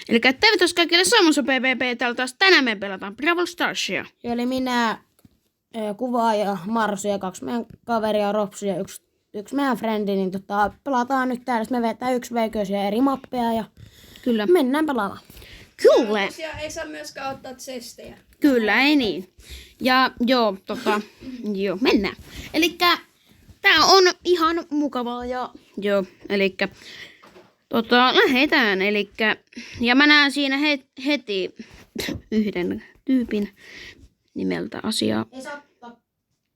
Eli tervetuloa kaikille Samussa PvP. Täällä taas tänään me pelataan Brawl Starsia. Eli minä, Kuvaaja, Marsu ja 2 meidän kaveria, Ropsu ja yksi meidän frendi, niin pelataan nyt täällä. Me vetää 1v1 eri mappeja ja Kyllä. mennään pelaamaan. Kyllä. Tosiaan ei saa myöskään ottaa tsestejä. Kyllä, ei niin. Ja joo, joo, mennään. Elikkä tää on ihan mukavaa ja joo, elikkä lähdetään, elikkä ja mä näen siinä heti yhden tyypin nimeltä asiaa. Ei saa ottaa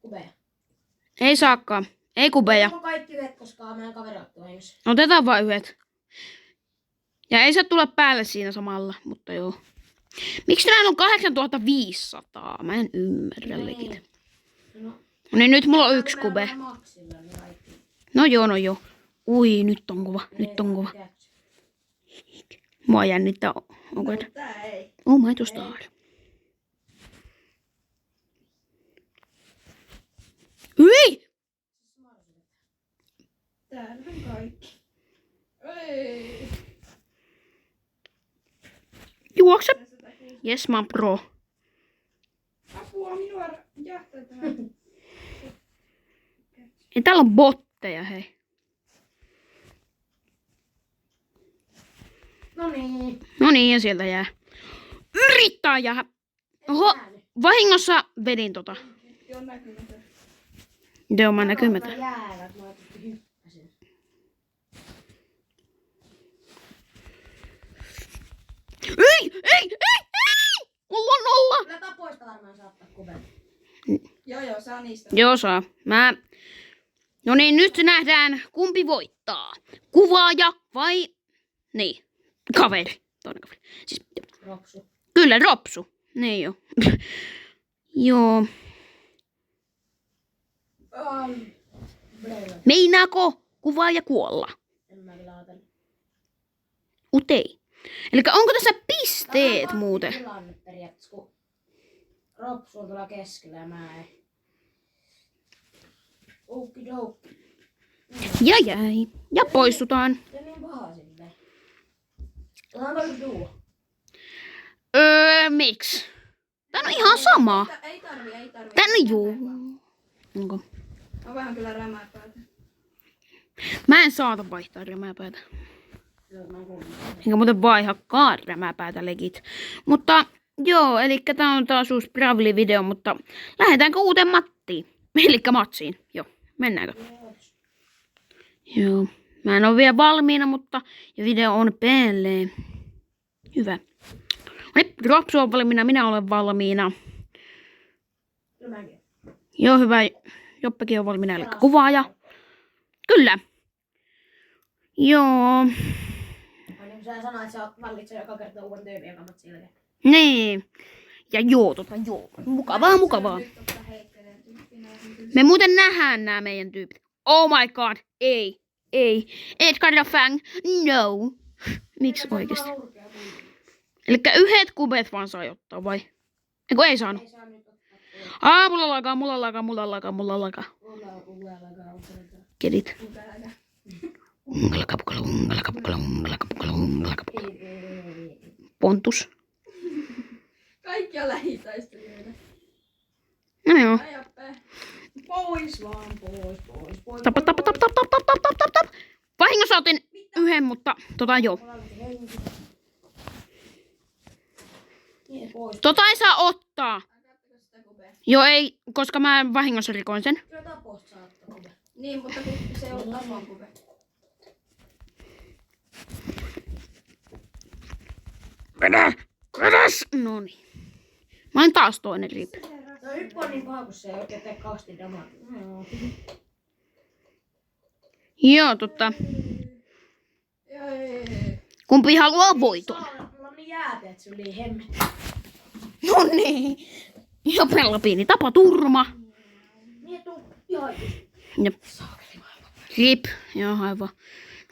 kubeja. Ei saakaan. Ei kubeja. Onko kaikki yhdet, koska meidän kaveri otti vahingossa. Otetaan vaan yhdet. Ja ei saa tulla päälle siinä samalla, mutta joo. Miksi näillä on 8500? Mä en ymmärrä legit. No, Niin nyt mulla on 1 kube. maksilla, niin kaikki. No joo. Ui, nyt on kova. Nyt on kova. Mua jännittää. Onko No, tää ei. Oh my star. Hyi! Täällähän kaikki. Ei. Juokse. Yes, mä oon pro. Apua, minua jähtetään. Ja täällä on botteja, hei. No niin, ja sieltä jää. Yrittää jää. Oho, vahingossa vedin tota. Joo, näkymätön. Joo, mä näkymättä. Jäävät, mä otin hyppäsin. Ei! Mulla on 0! Kyllä tapoista varmaan saattaa kubea. Joo, saa niistä. Joo, saa. No niin, nyt nähdään, kumpi voittaa. Kuvaaja vai... Niin, kaveri. Toinen kaveri. Siis, Ropsu. kyllä, Ropsu. Niin joo. Joo. Meinaako kuvaaja kuolla? En mä kyllä ajatella. Utei. Eli onko tässä pisteet muuten? Tilanne periaatteessa, kun Ropsu on tuolla keskellä ja mä en. Okidoki. Ja jäi. Ja poistutaan. Ja niin paha silleen. Otanko se duo? Miksi? Tää on ihan sama. Ei tarvi. Tänne juu. Onko? On vähän kyllä rämäpäätä. Mä en saata vaihtaa rämäpäätä. Enkä muuten vaihakaan rämäpäätä legit. Mutta joo, eli tää on taas uusi Bravely-video, mutta lähdetäänkö uuteen mattiin? Elikkä matsiin. Joo, mennäänkö? Joo, mä en oo vielä valmiina, mutta ja video on päälle. Hyvä. Nyt Ropsu on valmiina, minä olen valmiina. Joo, hyvä. Joppekin on valmiina, eli kuvaaja. Kyllä. Joo. Niin sä sanoit, että sä valitset joka kerta uuden tyypin, joka mat silleen. Niin. Ja joo. Mukavaa. Nyt ottaa heitteleen tyyppinä. Me muuten nähdään nämä meidän tyypit. Oh my god. Ei. Edgar the Fang. No. Miksi oikeesti? Elikkä yhdet kubet vaan saa ottaa, vai? Eiku ei saanut. Ei saa nyt ottaa. Mulla lakaa. Kedit. Ungalaka. Pontus. Kaikkia lähitaistelijoita. No joo. Ajappää. Pois vaan, pois. Tap. Vahingossa otin yhden, mutta joo. Tota ei saa ottaa. Käyttäkö sitä kubea? Joo ei, koska mä vahingossa rikoin sen. Kyllä tapoista saa ottaa kubea. Niin, mutta kun se ei ollut tapon kube. Vedäs! Noniin. Mä olin taas toinen rip. No hyppy on niin paha, kun se ei oikein tee kasti damaa. No. Joo, Ei. kumpi haluaa voiton? Mulla on niin jääteet syliin hemmet. No niin. Ja pellapiini tapaturma. Mietu ihan. Jep. Rip. Joo, aivan.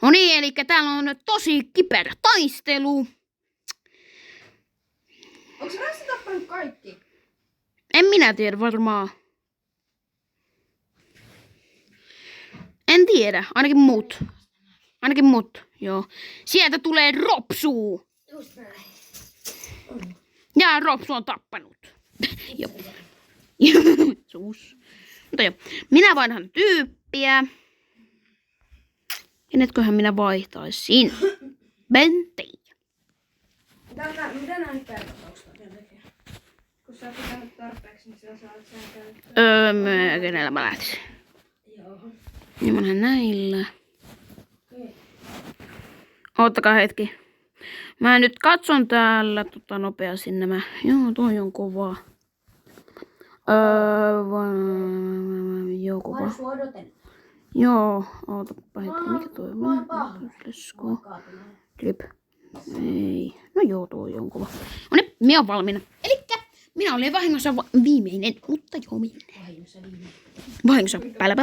No niin, eli täällä on tosi kiperä taistelu. Onko Rassi tappanut kaikki? En minä tiedä varmaan. En tiedä, ainakin mut, joo. Sieltä tulee Ropsu. Just näin. Ja Ropsu on tappanut. Jop. Sus. Mutta joo, minä vaihdan tyyppiä. Kenetköhän minä vaihtaisin? Bentei. Mitä nää nyt perkotaukset oikein tekee? Kun sä oot pitänyt tarpeeksi, niin sä saat sen käyttöön. Kenellä mä lähtisin? Joo. Niin onhan näillä. Okei. Oottakaa hetki. Mä nyt katson täällä nopeasti nämä. Joo, toi on kova. Joo, kova. Sua odotellaan. Joo, ootapa hetki. Mikä toi on? Let's go. Kaatunut. Klip. Ei. No joo, toi on kova. No niin, minä olen valmiina. Elikkä minä olen vahingossa viimeinen, mutta joo vahingossa. Pälä.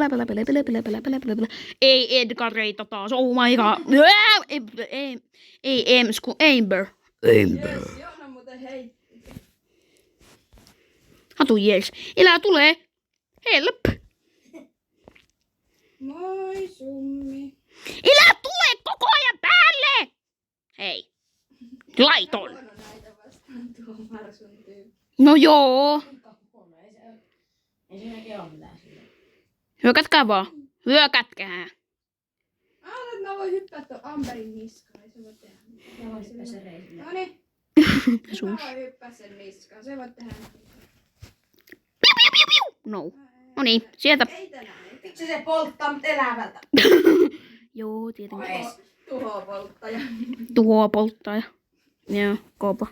Ei Edgareita taas, oh my god. Ei Amber. Jes, Joona muuten heitti. Hatu jees. Elää tulee. Help. Moi summi. Elää tulee koko ajan päälle. Hei. Laiton. Huono näitä vastaan tuo Marsun tyyppi. No joo. Ei siinäkin ole mitään sillä. Hyökätkää vaan. Hyökätkää. Mä ajattelin, että mä voin hyppää tuon Amberin niskaan. Ei se voi tehdä mitään. Mä voin hyppää sen reisille. Noniin. Sus. Mä voin hyppää sen niskaan. Se voi tehdä mitään. No. No niin, sieltä. Ei tänään. Miksi se polttaa mut elävältä? Joo, tietenkin. Tuhopolttaja. Tuho polttaja. Joo, kova.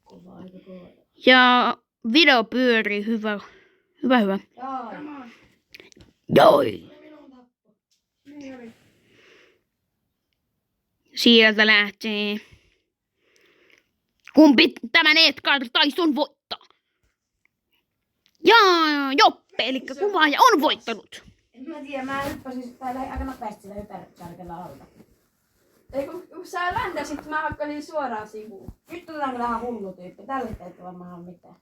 Kova aika kova. Ja video pyörii hyvä. Hyvä. Joo. Come on. Joi. Niin oli. Sieltä lähtee. Kumpi tämän Edgar Tyson voittaa? Ja Joppe, eli kuvaaja on voittanut. En mä tiedä, mä hyppäsin täällä aika nopeasti sillä hyperkärkellä alta. Ei kun sä ländäsit, mä hakkasin suoraan sivuun. Nyt otetaan kyllä ihan hullu tyyppi. Tälle ei tule varmaan mitään.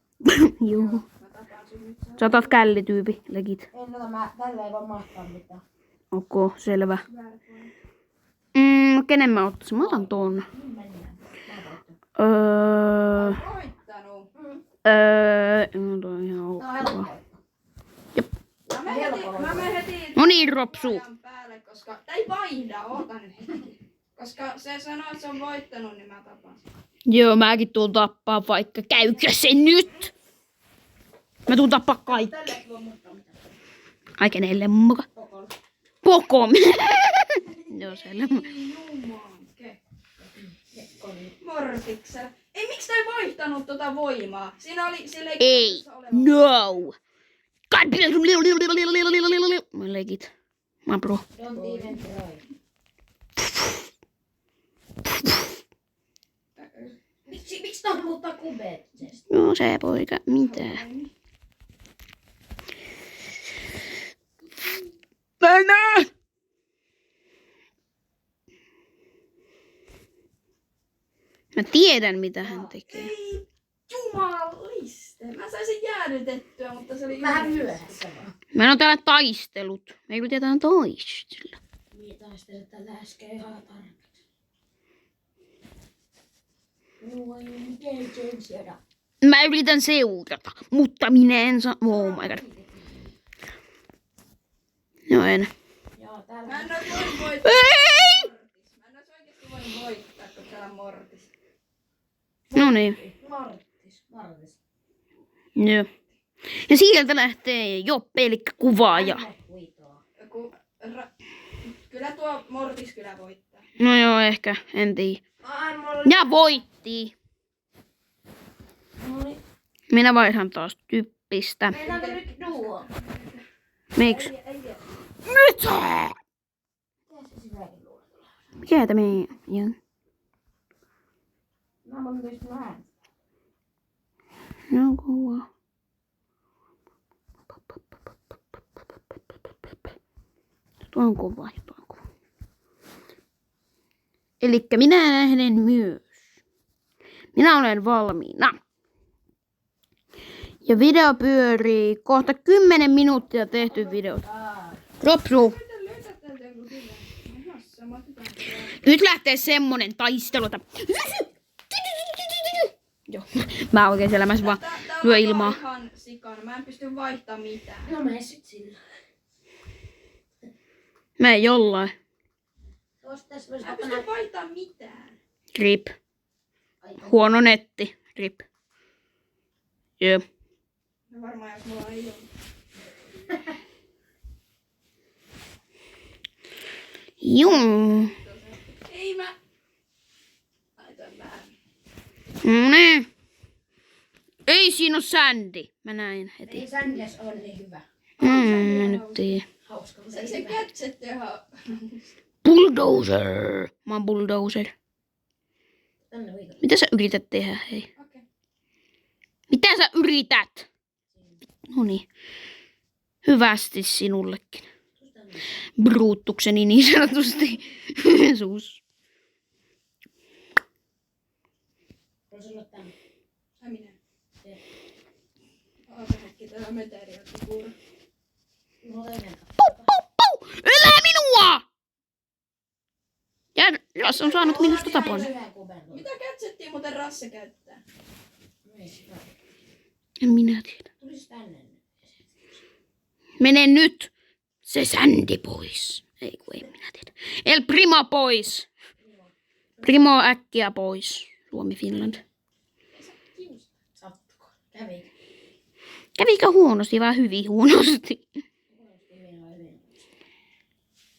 Joo. Mä tapaan sun nyt. Sä otat källityypi, legit. En ota, tälle ei voi mahtaa mitään. Ok, selvä. Väärä puoli. Kenen mä ottaisin? Mä otan ton. Nyt mennään. Mä voitan. Voittanut. No toi on ihan Tää on helppo ok. voittaa. Mä menen heti No niin, Ropsu. ajan päälle, koska... Tai vaihda, oota nyt hetki. Koska se sanoo, että se on voittanut, niin mä tapaan sen. Joo, mäkin tuun tappaa vaikka. Käykö se nyt? Mä tuun tappaa kaikki. Tälle ei voi mahtaa mitään. Ai kenelle muka? Kokolla. Pokom. Joo, selvä. Jumanke. Mortiksella. Ei, miksi tää ei vaihtanut tota voimaa? Siinä oli... Sillä Ei. No. Mä legit. Mä pro. Don't even try. Miksi tää muuttaa kubeet? No se poika. Mitä? Mennään! Mä tiedän mitä hän tekee. Ei, jumaliste. Mä sain sen jäädytettyä, mutta se oli... Vähän myöhässä vaan. Mä en oo täällä taistelut. Me yritetään taistella. Niin taistelet tällä äsken ihan tarpeeksi. Minua ei ole mitään sen syödä. Mä yritän seurata, mutta minä en saa... Oh my god. No en. Joo, täällä. Mä en ois voinut voittaa. Ei! Mä en ois oikeesti voinut voittaa, kun täällä on Mortis. No niin. Martis. Joo. Ja sieltä lähtee Joppe, eli kuvaaja. Joku... Kyllä tuo Mortis kyllä voittaa. No joo, ehkä. En tiedä. Ai, mulla... Ja voitti. Noniin. Minä vaihdan taas typpistä. Meinaanko nyt duo? Miksi? Ei. Mitä? Miten se silläkin luulee? Mikä tämä on? Mä voin myös vähän. No kova. Tuo on kova. Elikkä minä lähden myös. Minä olen valmiina. Ja video pyörii kohta 10 minuuttia tehty video. Ropsu. Nyt lähtee semmonen taistelu, että... Joo. Mä oikein elämässä vaan lyö ilmaa. Ihan sikana. Mä en pysty vaihtamaan mitään. No mene sit sillä. Mä en jollain. Mä en pysty vaihtamaan mitään. Rip. Huono netti. Rip. Jö. No varmaan jos mulla ei ole. Juu. Ei mä... Laitan väärin. No niin. Ei siinä oo Sandy. Mä näin heti. Ei Sanders on niin hyvä. Mä nyt tiedä. Hauska. Se gadget ihan... Bulldozer. Mä oon bulldozer. Tänne viikolla. Mitä sä yrität tehdä, hei? Okei. Mitä sä yrität? Noniin. Hyvästi sinullekin. Bruuttukseni niin sanotusti. Jeesus. On sulla tänne. Ai minä. Jep. Oota hetki, täällä on meteoriittikuura. Mulla ei mennä. Pau, pau, pau! Älä minua! Ja jos on saanut minusta tapon. Mitä gadgettia muuten Rasse käyttää? En minä tiedä. Tulis tänne. Mene nyt! Se Sandy pois. Ei kun ei minä tiedä. El Primo pois. Primo äkkiä pois. Suomi, Finland. Sattuko? Kävi. Kävikö huonosti vai hyvin huonosti?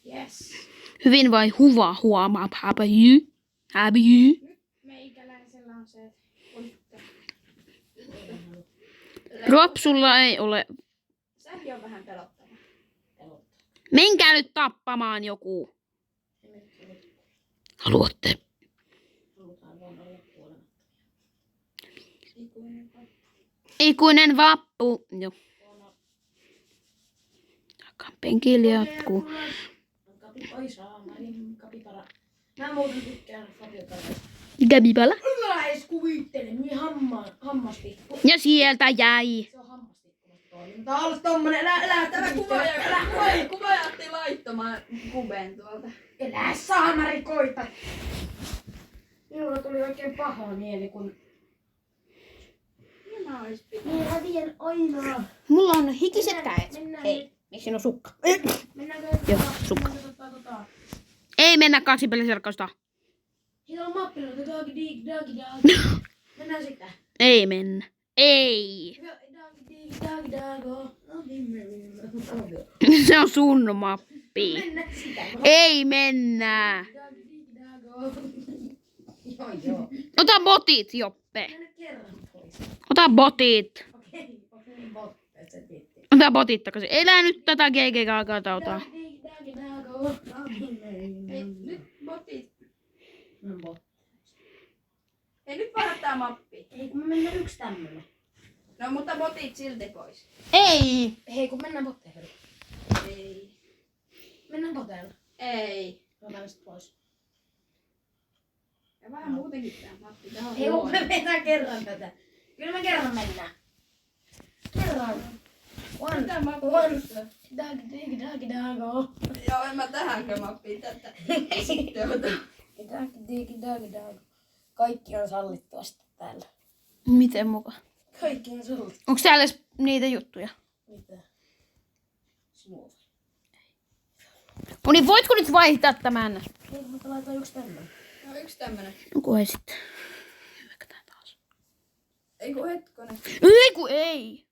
Yes. Hyvin vai huva huomaa häpäjy? Häpäjy? Meikäläisellä on se... Ropsulla ei ole. Sähi on vähän pelottava. Menkää nyt tappamaan joku. Haluatte? Halutaan vaan olla kuolematta. Ikuinen pappa. Ikuinen vappu. Joo. Penkillä jatkuu. Oi saamarin kapipara. Mä muuten tykkään Fabio-kaveista. Gabibala. Ylä edes kuvittele, niin hammastikku. Ja sieltä jäi. Se on hammastikkumasta toiminta. Ollut tommonen, älä Tämä kuvaaja otti laittomaan kuben tuolta. Elä saamari koita. Minulla tuli oikein paha mieli, kun... Minä ois pitänyt. Niin hävien aina. Mulla on hikiset käet. Mennään Hei, nyt. miksi siinä on sukka? Mennäänkö? Joo, sukka. Ei mennä kaksipeliserkoista. Siinä on mappilla, dagi. Mennään sitä. Ei mennä. Ei. Se on sun mappi. Mennään sitä. Ei mennä. Joo. Ota botit, Joppe. Mennä kerran pois. Ota botit. Okei, botte, se tietty. Ota botit takaisin. Elä nyt tätä GG-kaakata ota. Ei, nyt botit. Ei nyt vaihda tää mappi. Ei, kun me mennään yksi tämmönen. No mutta botit silti pois. Ei. Hei, kun mennään botteelle. Ei. Mennään botteelle. Ei. Otetaan sit pois. Ja vähän muutenkin tää mappi. Tää on Hei, kun huono. me mennään kerran tätä. Kyllä me kerran mennään. Kerran. Mitä mappi? Dago. Joo, en mä tähänkö mappiin tätä. Sitten ota. Dago. Kaikki on sallittua sitten täällä. Miten muka? Kaikki on sallittua. Onks täällä edes niitä juttuja? Mitä? Smooth. No niin, voitko nyt vaihtaa tämän? Hei, mutta laitetaan yksi tämmönen. No yksi tämmönen. Onko ei sitten? Hyväkkätään taas. Ei kun hetkonen. Ei kun ei.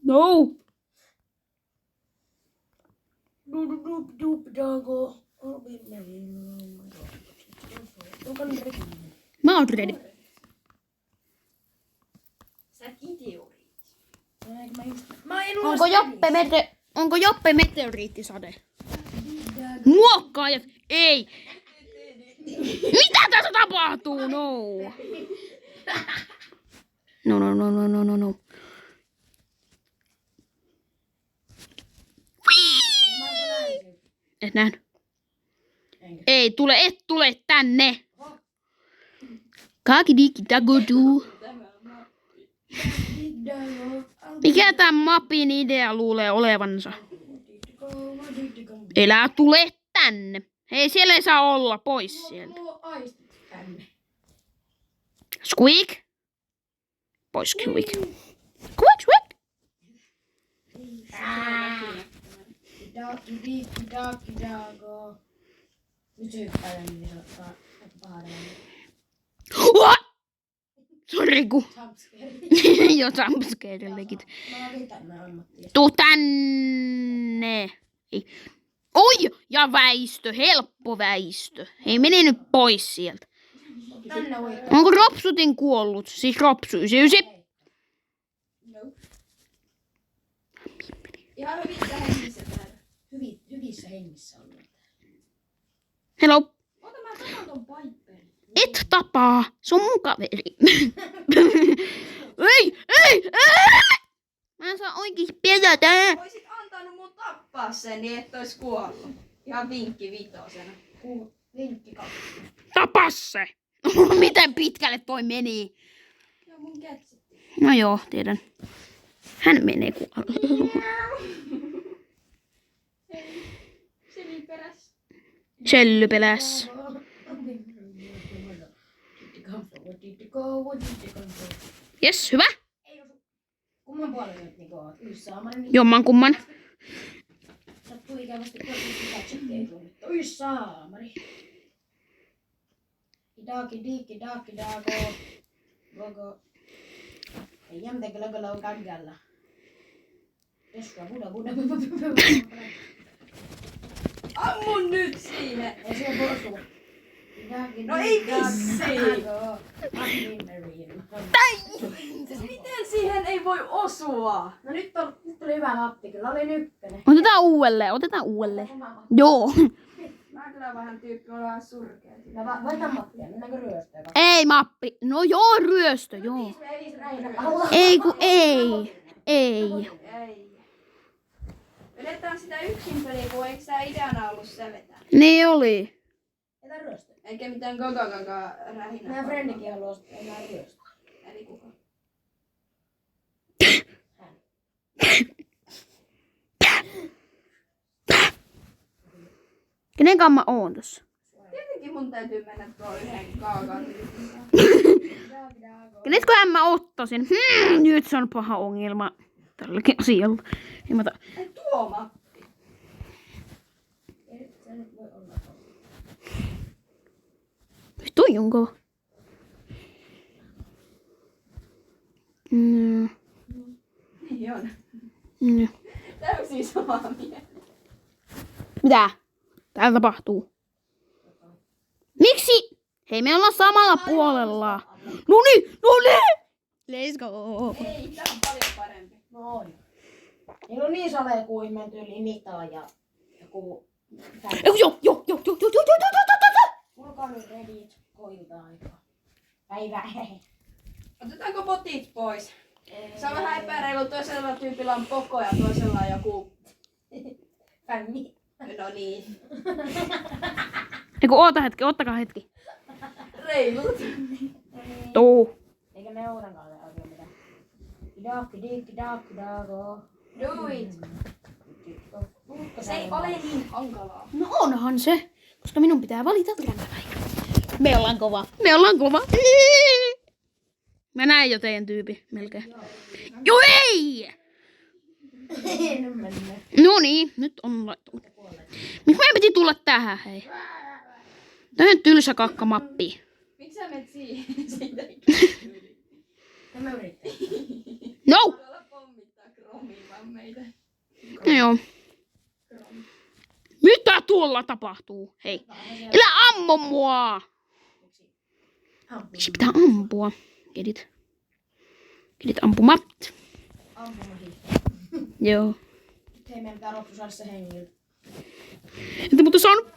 No. Dago. Mä oon ready. Sä et idiori. Onko Joppe meteoriittisade? Muokkaajat! Ei! Mitä tässä tapahtuu? No. No. Et nähnyt. Ei tule, et tule tänne. Kakidiki dagodu. Mikä tämän mapin idea luulee olevansa? Elää tule tänne. Hei, siellä ei saa olla. Pois sieltä. Mulla on aistit tänne. Squeak. Pois squeak. Squeak, squeak. Dago. Nyt se hyppää tänne, niin se ottaa pahainen. Sori ku. Jumpscare. Joo, jumpscare-legit. Mä otin tänne ammattiin. Tuu tänne. Ei. Oi! Ja väistö. Helppo väistö. Hei, mene nyt pois sieltä. Tänne voi. Onko Ropsutin kuollut? Siis Ropsu 99. No. Ihan hyvissä hengissä täällä. Hyvissä hengissä on. Hello. Ota mä sanon ton Piperin. Et tapaa. Se on mun kaveri. ei! Mä en saa oikeesti pelätä. Oisit antanut mun tappaa sen, niin et ois kuollut. Ihan vinkki vitosena. Vinkki kautta. Tapa se. Miten pitkälle toi meni? Ja mun ketsi. No joo, tiedän. Hän menee kuolleella. Seli perässä. Cellypelässä. Jes, hyvä. Kumman puolella nyt niinku oot? Yssaamari. Jomman kumman. Sattuu ikävästi korkeasti gadgetti ei tullut. Yssaamari. Daaki dago. Gogo. Ei jämtä kyllä on kaggalla. Teskua buda. Ammun nyt siihen! Ei se voi. No ei vissiin! Miten siihen ei voi osua? No nyt tuli hyvä mappi, kyllä oli ykkönen. Otetaan uudelleen. Joo. Mä kyllä vähän tyyppi on vähän surkea. Vaihtaa mappia, mennäänkö ryöstöön? Ei mappi. No joo, ryöstö, joo. Ei ku ei. Ei. Vedetään sitä yksin peliä, kun eikö sitä ideana ollut se vetää? Niin oli. Jätä ryöstöön. Eikä mitään gogogogo rähinä. Meidän frendikin haluaa enää ryöstöön. Eli kuka? Kenen kanssa mä oon tossa? Tietenkin mun täytyy mennä tuon yhden kaakaan. Kenetköhän mä ottaisin? Nyt se on paha ongelma tälläkin asialla. Ei tuo mappi. Se nyt voi olla. Toi on kova. Niin on. Mm. Täysin samaa mieltä. Mitä? Täällä tapahtuu. Miksi? Hei, me ollaan samalla puolella. Noniin! Let's go. Ei, tää on paljon parempi. No on. Niillä on niin salee kuin men tyyli Nita ja joku... Joo. Purkaa nyt redit koilta aikaa. Päivä. Otetaanko botit pois? Se on vähän epäreilu. Toisella tyypillä on poko ja toisella on joku... Fänni. No niin. Eiku, ottakaa hetki. Reilut. Tuu. Eikä me oudankaan ole oikein mitään. Dago. Do it. Se ei ole niin hankalaa. No onhan se, koska minun pitää valita räntäpäivä. Me ollaan kova. Mä näin jo teidän tyypi melkein. Joo ei! No niin, nyt on laittu. Miksi meidän piti tulla tähän, hei? Tää on tylsä kakkamappi. Miksi sä menet siihen? Siitä ei Tämä yrittää. No! tuolla pommittaa kromiin vaan meitä. No joo. Mitä tuolla tapahtuu? Hei. Älä ammu mua! Miksi pitää ampua? Kedit ampumat. Ampumahiihto. Joo. Hei, meidän pitää loppu saada se hengiltä. Entä mutta se on...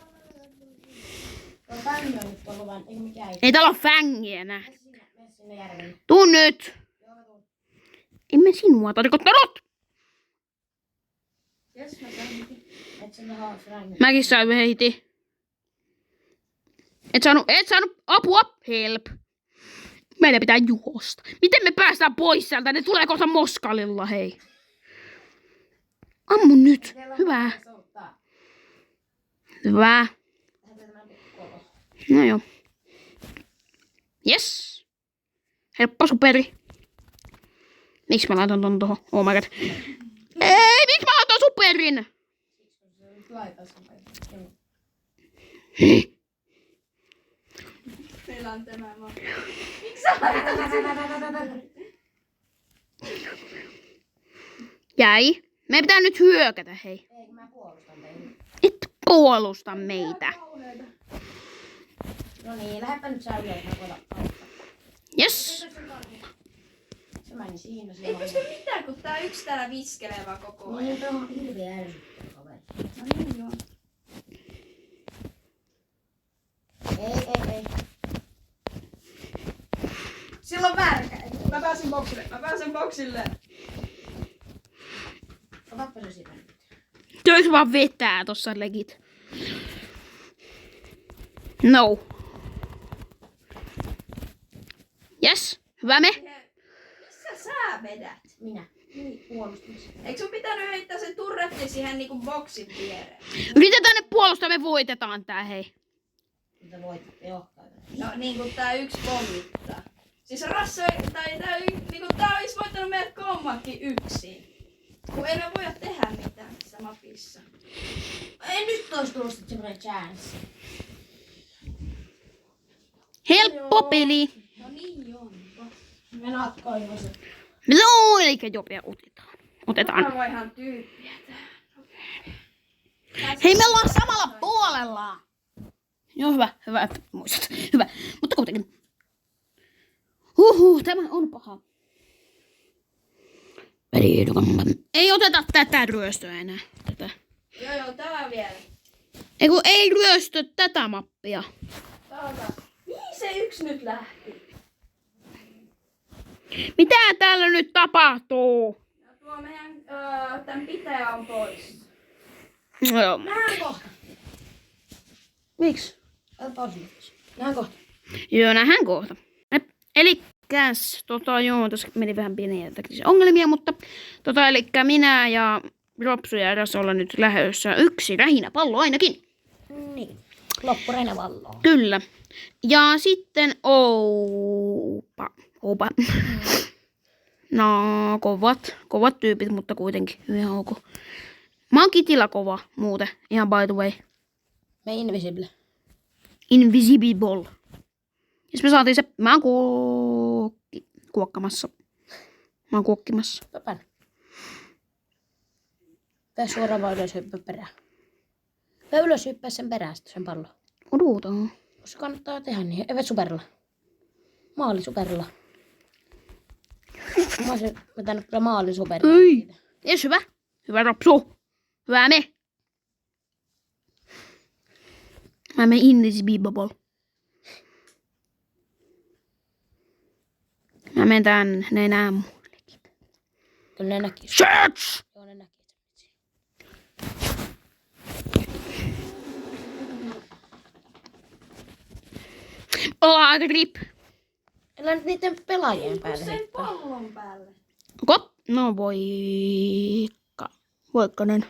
Tuo fänni on nyt ollut vaan, eikä mikään ei. Ei täällä ole fängiä enää. Mene sinne järvelle. Tuu nyt! Joo, mä tuun. Emme sinua tarkoittanut! Jes, mä sain. Et sinne haa frängin. Mäkin sain heti. Et saanut apua. Help. Meidän pitää juosta. Miten me päästään pois sieltä? Ne tulee kohta moskalilla, hei. Ammu nyt. Hyvä. Hyvä. No joo. Yes. Helppo superi. Miksi mä laitan ton tohon? Oh my god. Ei, miksi mä laitan superin? Laita superi. Meillä on tämä maa. Miksi sä laitat? Jäi. Meidän pitää nyt hyökätä, hei. Ei, kun mä puolustan teitä. Et puolusta meitä. No niin, lähdepä nyt sä ylös, mä koitan auttaa. Yes. Se meni siinä. Ei pysty mitään, kun tää yksi täällä viskelee vaan koko ajan. Niin, se on hirveä ärsyttävä kaveri. No niin joo. Ei. Silloin märkä. Mä pääsen boksille. Otappa se siitä nyt. Töis vaan vetää tossa legit. No. Yes. Hyvä me. Missä sä vedät? Minä. Niin, puolustamassa. Eikö sun pitänyt heittää se turretti siihen niinku boksin viereen? Yritetään ne puolustaa, me voitetaan tää, hei. Mitä voitatte johtaa? No niinku tää yksi pommittaa. Siis Rasso, niinku tää ois voittanut meidät kummatkin yksin. Kun ei me voida tehdä mitään tässä mapissa. Ei nyt ois tullut sit semmonen chanssi. Helppo peli. No niin onpa. Me natkoimme se. No, elikkä jopia otetaan. Mä voin ihan tyyppiä tähän. Hei, me ollaan samalla puolella. Joo, hyvä, että muistat. Hyvä, mutta kuitenkin. Tämä on paha. Ei oteta tätä ryöstöä enää. Tätä. Joo, tää vielä. Ei ryöstö tätä mappia. Mihin se yksi nyt lähti? Mitä täällä nyt tapahtuu? No, tuo meidän tän pitäjä on pois. Joo. Nähdään kohta. Miksi? Ota osuus. Nähdään kohta. Joo, nähdään kohta. Elikkäs, joo, tässä meni vähän pieniä teknisiä ongelmia, mutta elikkä minä ja Ropsu ja Rasso ollaan nyt lähdössä yksi rähinäpallo ainakin. Niin. Loppureina valloa. Kyllä. Ja sitten Oupa. No, kovat tyypit, mutta kuitenkin ihan ok. Mä oon Kitillä kova muuten, ihan by the way. Me invisible. Invisible. Jos me saatiin se, mä oon kuokkimassa. Pöpän. Tää suoraan vaan ylös hyppää perään. Tää ylös hyppää sen perään sen pallon. Odotaan. Se kannattaa tehdä niin. Eivät superilla. Maali superilla. Mä oisin vetänyt kyllä maali superilla. Ei. Jes, hyvä. Hyvä Ropsu. Hyvä me. Mä menen invisible. Mä menen tänne, ne enää mun. Kyllä ne näki. Search! Joo, ne näki. Grip. Älä nyt niiden pelaajien päälle. Sen pallon päälle. No voikkanen.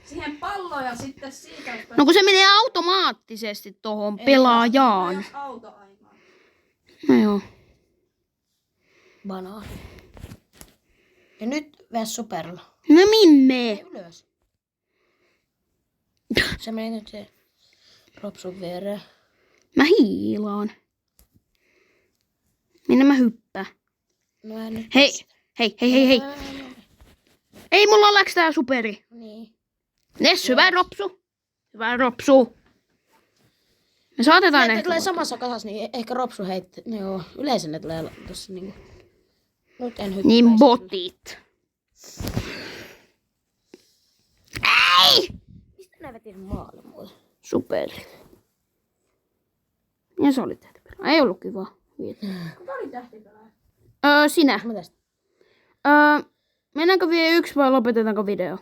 Siihen palloon ja sitten siitä... No kun se menee automaattisesti tohon pelaajaan. Jos auto aimaa. No joo. Banaani. Ja nyt vedä superilla. No minne? Ylös. Se meni nyt se Ropsun viereen. Mä hiilaan. Minne mä hyppään? No en nyt. Hei. Ei mulla läks tää superi. Niin. Nes, hyvä Ropsu. Me saatetaan Ne tulee samassa kasassa, niin ehkä Ropsu heitti. Joo, yleensä ne tulee tossa niinku. Nyt en hyppäisi. Niin botit. Ei! Mistä nää veti maalle mulle? Superi. Ja se oli tähtipelaa. Ei ollut kiva. Kuka oli tähtipelaaja? Sinä. Mä tästä. Mennäänkö vielä yksi vai lopetetaanko video?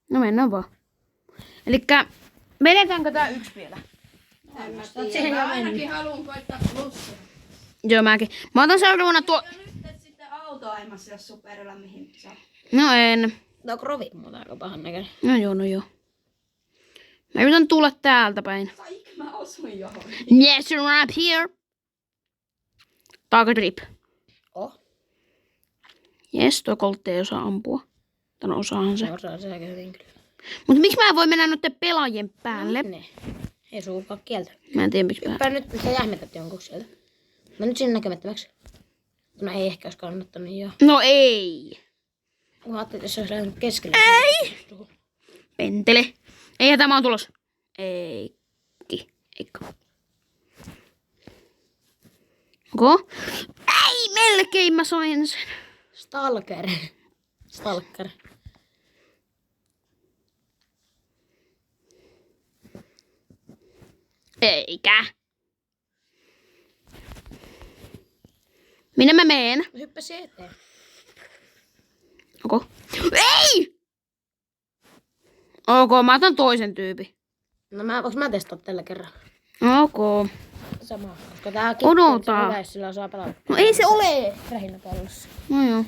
No mennään vaan. Elikkä vedetäänkö tää yksi vielä? En mä tiedä. Mä ainakin haluun koittaa plussia. Joo mäkin. Mä otan seuraavana tuo... Ja nyt et sitten auto aimassa jos superilla mihin saa. No en. Tää on krovi muuta aika pahan näköinen. No joo. Mä yritän tulla täältä päin. Saik mä osuin johonkin? Yes, you're up here. Takarip. Oh. Yes, tuo koltti ei osaa ampua. Tai no osaahan se. Osaa se aika hyvin kyllä. Mut miksi mä en voi mennä noiden pelaajien päälle? Ne. Ei suukaan kieltä. Mä en tiedä miksi mä... Hyppää nyt, sä jähmetät jonkun sieltä. Mä nyt sinne näkemättömäksi. No ei ehkä olisi kannattanut joo. No ei. Mä ajattelin, että se olisi lähtenyt keskelle. Ei! Pentele. Eihän tämä on tulos. Eikö? Onko? Ei, melkein mä sain sen. Stalker. Eikä. Minne mä meen? Hyppäsi eteen. Onko? Ei! Ok, mä otan toisen tyypin. No voinko mä testaa tällä kerran? Ok. Sama. Koska tää Odota. on hyvä, jos sillä osaa pelata. No ei se ole. Rähinäpallossa. No joo.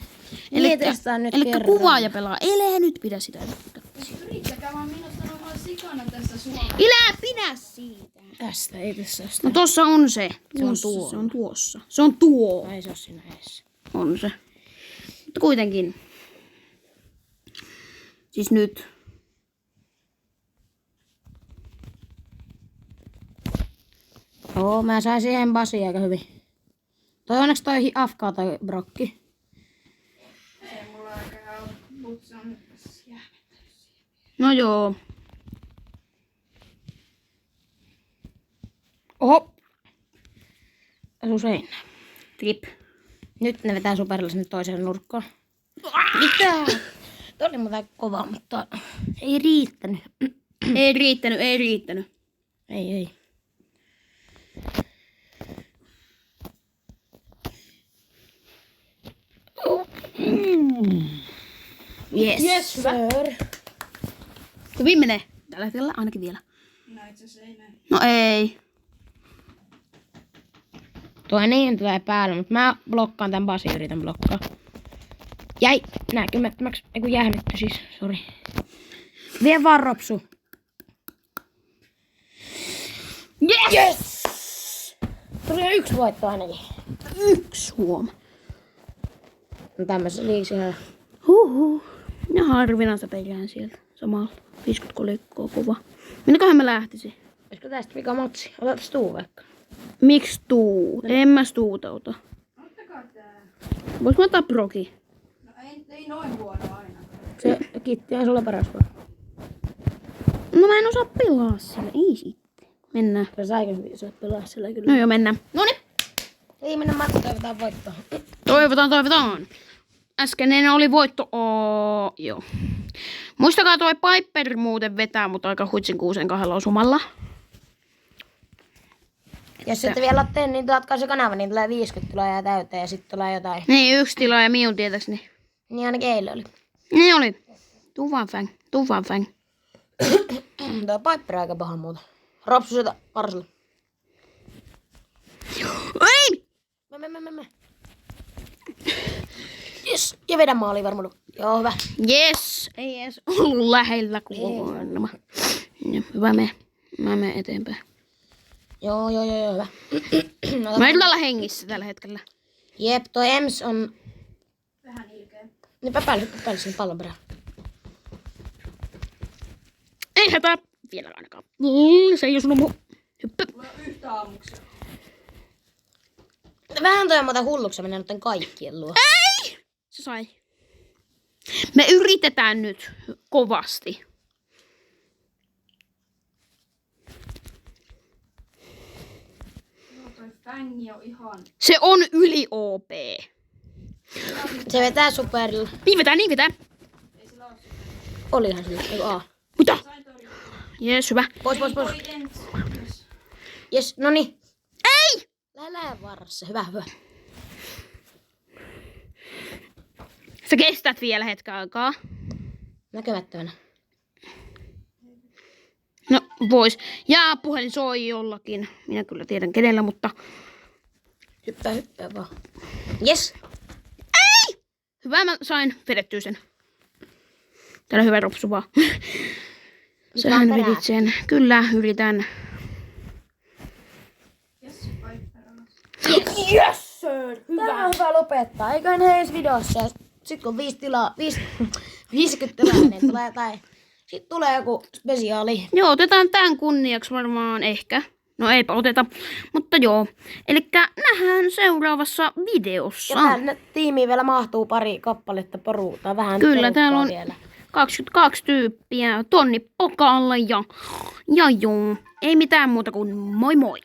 Testaa nyt Elikkä kerran. kuvaaja pelaa. Elää nyt pidä sitä. Yrittäkää vaan minusta on vaan sikana tässä Suomessa. Elää pidä siitä. Tästä, ei tässä ole sitä. No tossa on se. Se on Tuossa, tuo. Se on tuossa. Se on tuo. Ei se ole siinä edessä. On se. Mutta kuitenkin. Siis nyt. Joo, mä sain siihen basia aika hyvin. Onneksi toi Afka tai Brokki. Ei mulla aika ole, mut se on No joo. Oho. Asu seinä. Trip. Nyt ne vetää superilla sinne toiseen nurkkaan. Mitä? Toi oli muuten kova, mutta ei riittänyt. Ei riittänyt. Ei. Yes. Sir. Viimeinen. Tällä hetkellä ainakin vielä. No itse asiassa ei näin. No ei. Tuo niin tulee päälle, mutta mä blokkaan tän basin, yritän blokkaa. Jäi näkymättömäksi, eiku jähmetty siis, sori. Vie vaan Ropsu. Yes! Tuli jo 1 voitto ainakin. 1 huom. No tämmössä liiksi ihan. Huhhuh. Ja harvinaista pelään sieltä. Samalla. 50 kolikkoa kuva. Minneköhän mä lähtisin? Olisiko tästä vika matsi? Otetaan tuu vaikka. Miksi tuu? En mä stuuta ota. Ottakaa tää. Vois mä ottaa proki? No ei noin huono aina. Se kitti on sulle paras vaan. No mä en osaa pelaa sillä. Ei sitten. Mennään. Se saikin hyvin, sä pelaa sillä kyllä. No joo, mennään. Noniin. Viimeinen matsi, toivotaan voittoa. Toivotaan. Äskeinen oli voitto. Joo. Muistakaa toi Piper muuten vetää, mutta aika huitsin 6-2 osumalla. Jos ette vielä ole tehnyt, niin tuotkaa se kanava, niin tulee 50 tilaa täyteen ja sitten tulee jotain. Niin, 1 tila ja minun tietääkseni. Niin ainakin eilen oli. Niin oli. Tuu vaan fäng. Tuo Piper on aika paha muuta. Ropsu sitä Marsulle. Ei! Me. Yes. Ja vedä maaliin varmuudella. Joo, hyvä. Yes! Ei edes ollut lähellä kuolema. Hyvä me. Mä menen eteenpäin. Joo, hyvä. Mä en olla hengissä tällä hetkellä. Jep, toi Ems on... Vähän ilkeä. Hyppää päälle sen pallon perään. Ei hätää. Vielä ainakaan. Se ei osunut muu. Hyppä. Mulla on yhtä aamuksi. Vähän toi on muuta hulluksi mennä noiden kaikkien luo. Ei! Se sai. Me yritetään nyt kovasti. Joo, toi fängi on ihan... Se on yli OP. Se vetää superilla. Niin vetää. Ei sillä oo sitä. Olihan sillä. Eiku A. Mitä? Sain torjua. Jees, hyvä. Pois. Voi ensin. Jes, noni. Ei! Lälää varassa. Hyvä. Sä kestät vielä hetken aikaa. Näkemättömänä. No, vois. Ja puhelin soi jollakin. Minä kyllä tiedän kenellä, mutta... Hyppää vaan. Jes. Hyvä, mä sain vedettyä sen. Täällä hyvä ropsu vaan. Sähän vedit sen. Kyllä, yritän. Yes sir! Tämä on hyvä lopettaa. Eiköhän he ensi videossa. Sitten kun 50 tilaa, niin tulee tai... Sitten tulee joku spesiaali. Joo, otetaan tämän kunniaksi varmaan ehkä. No eipä oteta, mutta joo. Elikkä nähdään seuraavassa videossa. Ja tänne tiimiin vielä mahtuu pari kappaletta poruuta. Vähän Kyllä, täällä on vielä. 22 tyyppiä, tonni pokalla ja joo. Ei mitään muuta kuin moi moi.